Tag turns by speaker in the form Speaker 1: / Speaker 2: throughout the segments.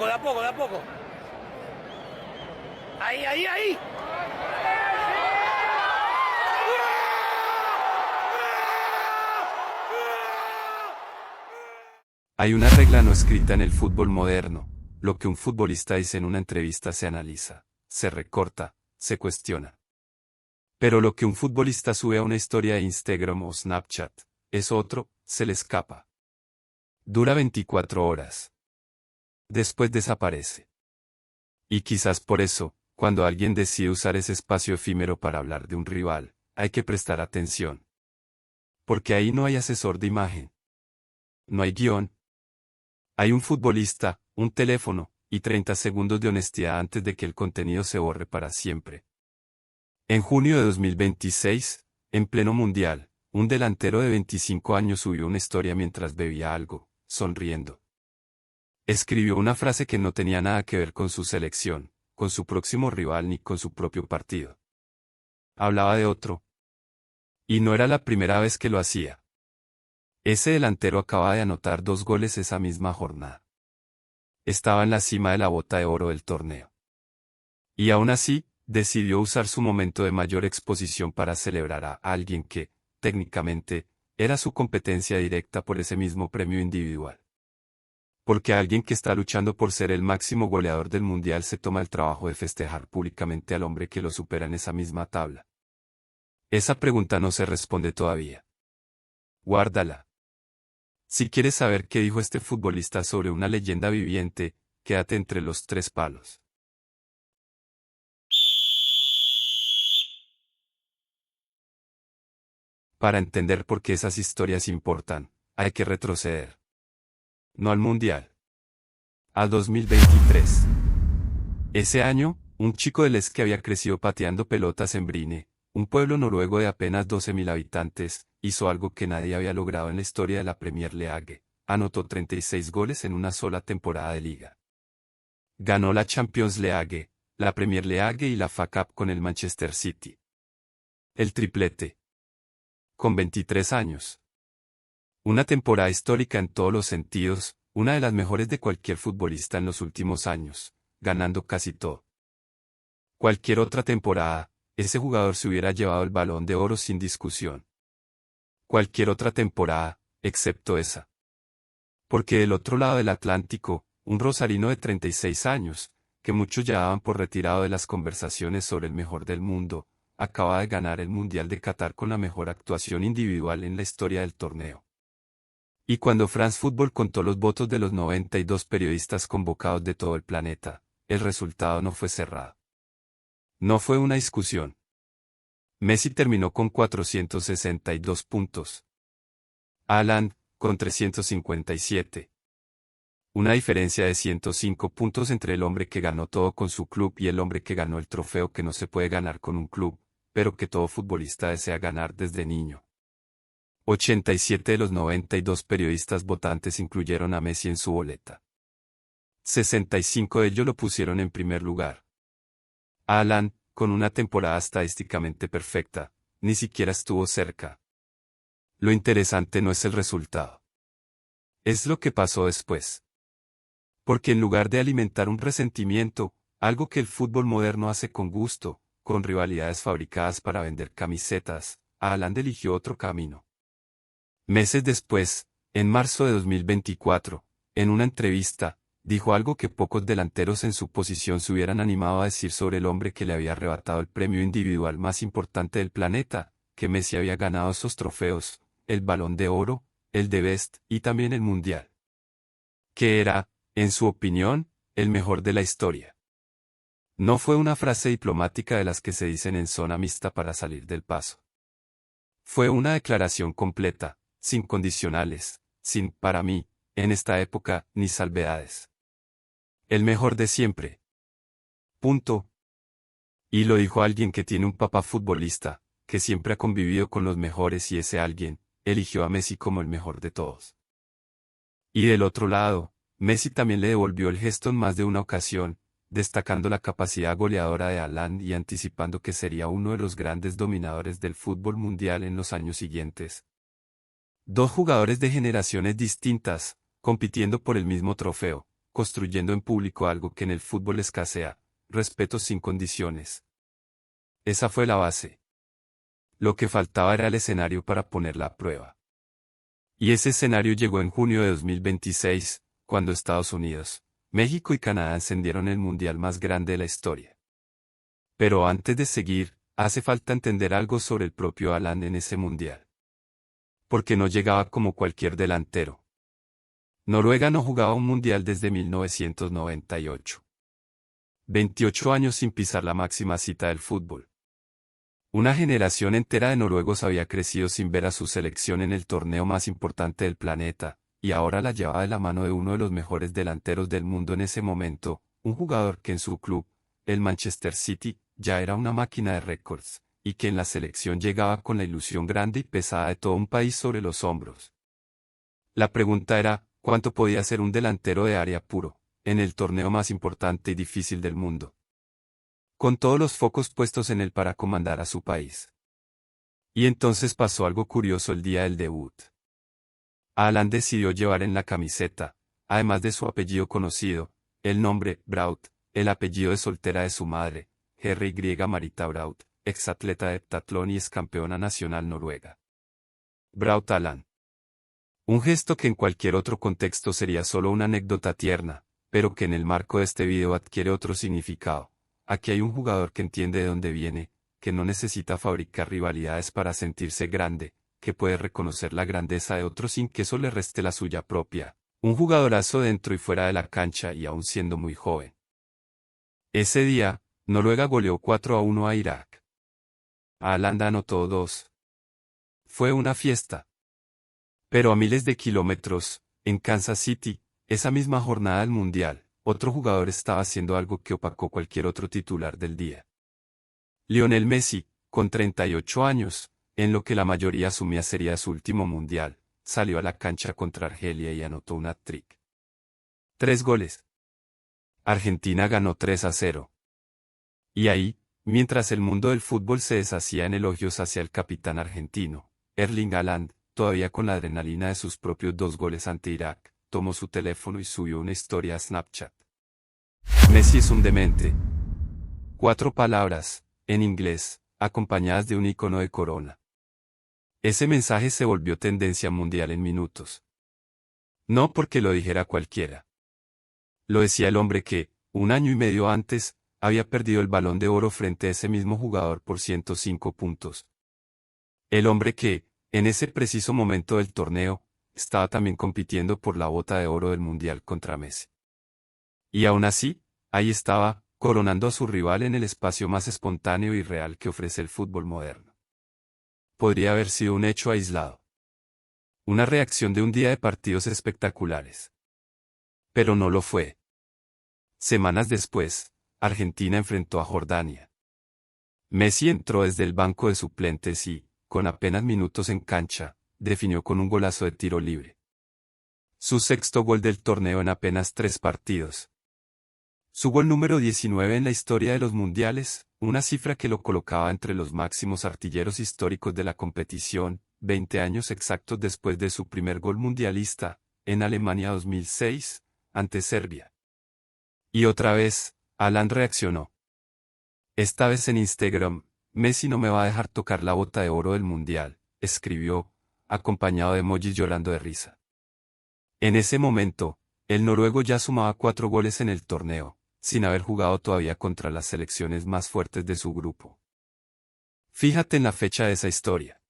Speaker 1: poco, de a poco, de a poco. Ahí, ahí, ahí.
Speaker 2: Hay una regla no escrita en el fútbol moderno: lo que un futbolista dice en una entrevista se analiza, se recorta, se cuestiona. Pero lo que un futbolista sube a una historia de Instagram o Snapchat, es otro, se le escapa. Dura 24 horas. Después desaparece. Y quizás por eso, cuando alguien decide usar ese espacio efímero para hablar de un rival, hay que prestar atención. Porque ahí no hay asesor de imagen. No hay guión. Hay un futbolista, un teléfono, y 30 segundos de honestidad antes de que el contenido se borre para siempre. En junio de 2026, en pleno mundial, un delantero de 25 años subió una historia mientras bebía algo, sonriendo. Escribió una frase que no tenía nada que ver con su selección, con su próximo rival ni con su propio partido. Hablaba de otro. Y no era la primera vez que lo hacía. Ese delantero acaba de anotar 2 goles esa misma jornada. Estaba en la cima de la bota de oro del torneo. Y aún así, decidió usar su momento de mayor exposición para celebrar a alguien que, técnicamente, era su competencia directa por ese mismo premio individual. Porque alguien que está luchando por ser el máximo goleador del mundial se toma el trabajo de festejar públicamente al hombre que lo supera en esa misma tabla. Esa pregunta no se responde todavía. Guárdala. Si quieres saber qué dijo este futbolista sobre una leyenda viviente, quédate entre los 3 palos. Para entender por qué esas historias importan, hay que retroceder. No al Mundial. Al 2023. Ese año, un chico del que había crecido pateando pelotas en Bryne, un pueblo noruego de apenas 12.000 habitantes, hizo algo que nadie había logrado en la historia de la Premier League: anotó 36 goles en una sola temporada de liga. Ganó la Champions League, la Premier League y la FA Cup con el Manchester City. El triplete. Con 23 años. Una temporada histórica en todos los sentidos, una de las mejores de cualquier futbolista en los últimos años, ganando casi todo. Cualquier otra temporada, ese jugador se hubiera llevado el Balón de Oro sin discusión. Cualquier otra temporada, excepto esa. Porque del otro lado del Atlántico, un rosarino de 36 años, que muchos ya daban por retirado de las conversaciones sobre el mejor del mundo, acaba de ganar el Mundial de Qatar con la mejor actuación individual en la historia del torneo. Y cuando France Football contó los votos de los 92 periodistas convocados de todo el planeta, el resultado no fue cerrado. No fue una discusión. Messi terminó con 462 puntos. Haaland, con 357. Una diferencia de 105 puntos entre el hombre que ganó todo con su club y el hombre que ganó el trofeo que no se puede ganar con un club, pero que todo futbolista desea ganar desde niño. 87 de los 92 periodistas votantes incluyeron a Messi en su boleta. 65 de ellos lo pusieron en primer lugar. Haaland, con una temporada estadísticamente perfecta, ni siquiera estuvo cerca. Lo interesante no es el resultado. Es lo que pasó después. Porque en lugar de alimentar un resentimiento, algo que el fútbol moderno hace con gusto, con rivalidades fabricadas para vender camisetas, Haaland eligió otro camino. Meses después, en marzo de 2024, en una entrevista, dijo algo que pocos delanteros en su posición se hubieran animado a decir sobre el hombre que le había arrebatado el premio individual más importante del planeta: que Messi había ganado esos trofeos, el Balón de Oro, el de Best y también el Mundial. Que era, en su opinión, el mejor de la historia. No fue una frase diplomática de las que se dicen en zona mixta para salir del paso. Fue una declaración completa, sin condicionales, sin, para mí, en esta época, ni salvedades. El mejor de siempre. Punto. Y lo dijo alguien que tiene un papá futbolista, que siempre ha convivido con los mejores, y ese alguien eligió a Messi como el mejor de todos. Y del otro lado, Messi también le devolvió el gesto en más de una ocasión, destacando la capacidad goleadora de Haaland y anticipando que sería uno de los grandes dominadores del fútbol mundial en los años siguientes. 2 jugadores de generaciones distintas, compitiendo por el mismo trofeo, construyendo en público algo que en el fútbol escasea, respeto sin condiciones. Esa fue la base. Lo que faltaba era el escenario para ponerla a prueba. Y ese escenario llegó en junio de 2026, cuando Estados Unidos, México y Canadá encendieron el mundial más grande de la historia. Pero antes de seguir, hace falta entender algo sobre el propio Haaland en ese mundial. Porque no llegaba como cualquier delantero. Noruega no jugaba un mundial desde 1998. 28 años sin pisar la máxima cita del fútbol. Una generación entera de noruegos había crecido sin ver a su selección en el torneo más importante del planeta, y ahora la llevaba de la mano de uno de los mejores delanteros del mundo en ese momento, un jugador que en su club, el Manchester City, ya era una máquina de récords, y que en la selección llegaba con la ilusión grande y pesada de todo un país sobre los hombros. La pregunta era, ¿cuánto podía ser un delantero de área puro, en el torneo más importante y difícil del mundo? Con todos los focos puestos en él para comandar a su país. Y entonces pasó algo curioso el día del debut. Haaland decidió llevar en la camiseta, además de su apellido conocido, el nombre Braut, el apellido de soltera de su madre, Herri Y. Marita Braut, exatleta de heptatlón y excampeona nacional noruega. Braut Haaland. Un gesto que en cualquier otro contexto sería solo una anécdota tierna, pero que en el marco de este video adquiere otro significado. Aquí hay un jugador que entiende de dónde viene, que no necesita fabricar rivalidades para sentirse grande, que puede reconocer la grandeza de otros sin que eso le reste la suya propia. Un jugadorazo dentro y fuera de la cancha y aún siendo muy joven. Ese día, Noruega goleó 4-1 a Irak. Haaland anotó 2. Fue una fiesta. Pero a miles de kilómetros, en Kansas City, esa misma jornada del Mundial, otro jugador estaba haciendo algo que opacó cualquier otro titular del día. Lionel Messi, con 38 años, en lo que la mayoría asumía sería su último Mundial, salió a la cancha contra Argelia y anotó un hat-trick. 3 goles. Argentina ganó 3-0. Y ahí, mientras el mundo del fútbol se deshacía en elogios hacia el capitán argentino, Erling Haaland, todavía con la adrenalina de sus propios 2 goles ante Irak, tomó su teléfono y subió una historia a Snapchat. Messi es un demente. 4 palabras, en inglés, acompañadas de un icono de corona. Ese mensaje se volvió tendencia mundial en minutos. No porque lo dijera cualquiera. Lo decía el hombre que, un año y medio antes, había perdido el Balón de Oro frente a ese mismo jugador por 105 puntos. El hombre que, en ese preciso momento del torneo, estaba también compitiendo por la bota de oro del Mundial contra Messi. Y aún así, ahí estaba, coronando a su rival en el espacio más espontáneo y real que ofrece el fútbol moderno. Podría haber sido un hecho aislado. Una reacción de un día de partidos espectaculares. Pero no lo fue. Semanas después, Argentina enfrentó a Jordania. Messi entró desde el banco de suplentes y, con apenas minutos en cancha, definió con un golazo de tiro libre. Su 6º gol del torneo en apenas 3 partidos. Su gol número 19 en la historia de los mundiales, una cifra que lo colocaba entre los máximos artilleros históricos de la competición, 20 años exactos después de su primer gol mundialista, en Alemania 2006, ante Serbia. Y otra vez, Haaland reaccionó. Esta vez en Instagram, Messi no me va a dejar tocar la bota de oro del mundial, escribió, acompañado de emojis llorando de risa. En ese momento, el noruego ya sumaba 4 goles en el torneo, sin haber jugado todavía contra las selecciones más fuertes de su grupo. Fíjate en la fecha de esa historia.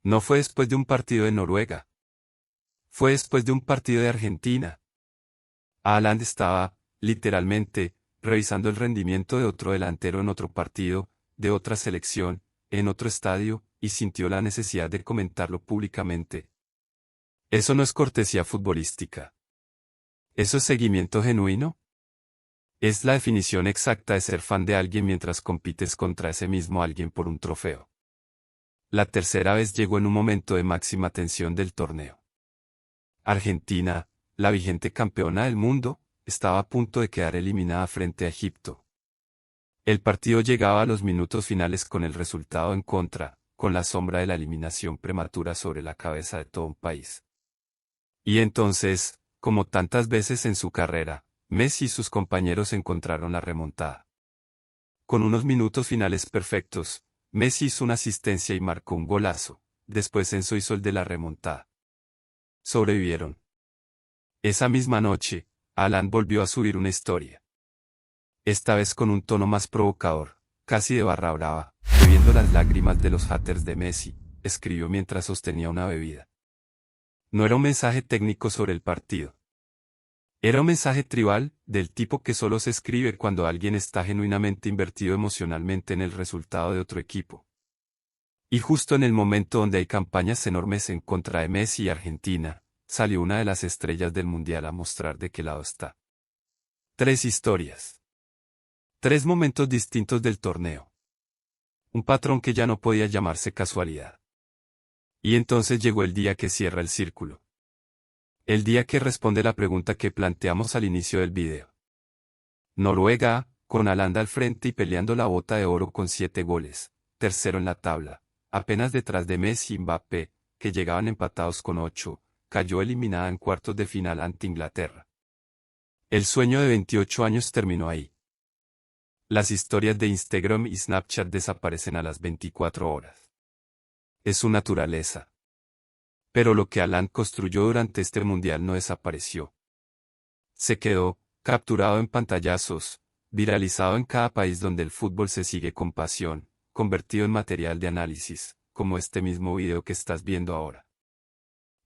Speaker 2: No fue después de un partido de Noruega. Fue después de un partido de Argentina. Haaland estaba, literalmente, revisando el rendimiento de otro delantero en otro partido, de otra selección, en otro estadio, y sintió la necesidad de comentarlo públicamente. Eso no es cortesía futbolística. ¿Eso es seguimiento genuino? Es la definición exacta de ser fan de alguien mientras compites contra ese mismo alguien por un trofeo. La tercera vez llegó en un momento de máxima tensión del torneo. Argentina, la vigente campeona del mundo, estaba a punto de quedar eliminada frente a Egipto. El partido llegaba a los minutos finales con el resultado en contra, con la sombra de la eliminación prematura sobre la cabeza de todo un país. Y entonces, Como tantas veces en su carrera, Messi y sus compañeros encontraron la remontada. Con unos minutos finales perfectos, Messi hizo una asistencia y marcó un golazo. Después Enzo hizo el de la remontada. Sobrevivieron. Esa misma noche, Alan volvió a subir una historia. Esta vez con un tono más provocador, casi de barra brava, bebiendo las lágrimas de los haters de Messi, escribió mientras sostenía una bebida. No era un mensaje técnico sobre el partido. Era un mensaje tribal, del tipo que solo se escribe cuando alguien está genuinamente invertido emocionalmente en el resultado de otro equipo. Y justo en el momento donde hay campañas enormes en contra de Messi y Argentina, salió una de las estrellas del Mundial a mostrar de qué lado está. 3 historias. 3 momentos distintos del torneo. Un patrón que ya no podía llamarse casualidad. Y entonces llegó el día que cierra el círculo. El día que responde la pregunta que planteamos al inicio del video. Noruega, con Haaland al frente y peleando la bota de oro con 7 goles, tercero en la tabla, apenas detrás de Messi y Mbappé, que llegaban empatados con 8, cayó eliminada en cuartos de final ante Inglaterra. El sueño de 28 años terminó ahí. Las historias de Instagram y Snapchat desaparecen a las 24 horas. Es su naturaleza. Pero lo que Haaland construyó durante este mundial no desapareció. Se quedó, capturado en pantallazos, viralizado en cada país donde el fútbol se sigue con pasión, convertido en material de análisis, como este mismo video que estás viendo ahora.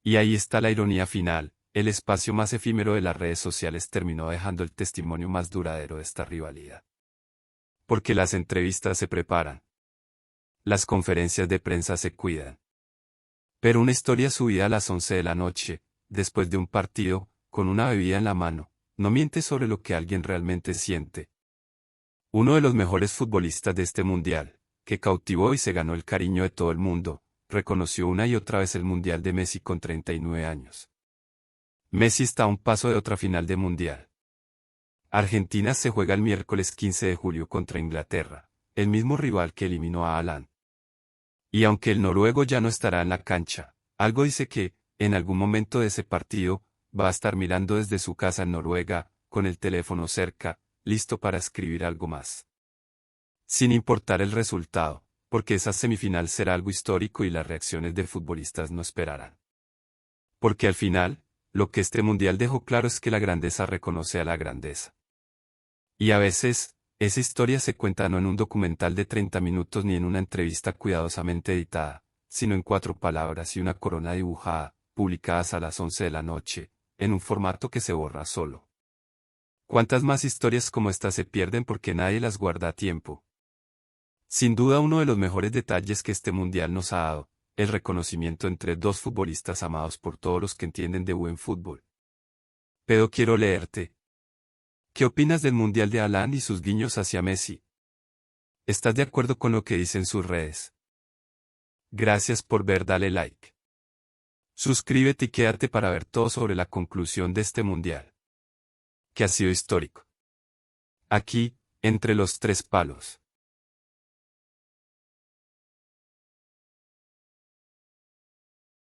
Speaker 2: Y ahí está la ironía final, el espacio más efímero de las redes sociales terminó dejando el testimonio más duradero de esta rivalidad. Porque las entrevistas se preparan. Las conferencias de prensa se cuidan. Pero una historia subida a las 11 de la noche, después de un partido, con una bebida en la mano, no miente sobre lo que alguien realmente siente. Uno de los mejores futbolistas de este mundial, que cautivó y se ganó el cariño de todo el mundo, reconoció una y otra vez el mundial de Messi con 39 años. Messi está a un paso de otra final de mundial. Argentina se juega el miércoles 15 de julio contra Inglaterra, el mismo rival que eliminó a Haaland. Y aunque el noruego ya no estará en la cancha, algo dice que, en algún momento de ese partido, va a estar mirando desde su casa en Noruega, con el teléfono cerca, listo para escribir algo más. Sin importar el resultado, porque esa semifinal será algo histórico y las reacciones de futbolistas no esperarán. Porque al final, lo que este mundial dejó claro es que la grandeza reconoce a la grandeza. Y a veces, esa historia se cuenta no en un documental de 30 minutos ni en una entrevista cuidadosamente editada, sino en 4 palabras y una corona dibujada, publicadas a las 11 de la noche, en un formato que se borra solo. ¿Cuántas más historias como esta se pierden porque nadie las guarda a tiempo? Sin duda uno de los mejores detalles que este mundial nos ha dado, el reconocimiento entre 2 futbolistas amados por todos los que entienden de buen fútbol. Pero quiero leerte. ¿Qué opinas del mundial de Haaland y sus guiños hacia Messi? ¿Estás de acuerdo con lo que dicen sus redes? Gracias por ver, dale like. Suscríbete y quédate para ver todo sobre la conclusión de este mundial, que ha sido histórico. Aquí, entre los 3 palos.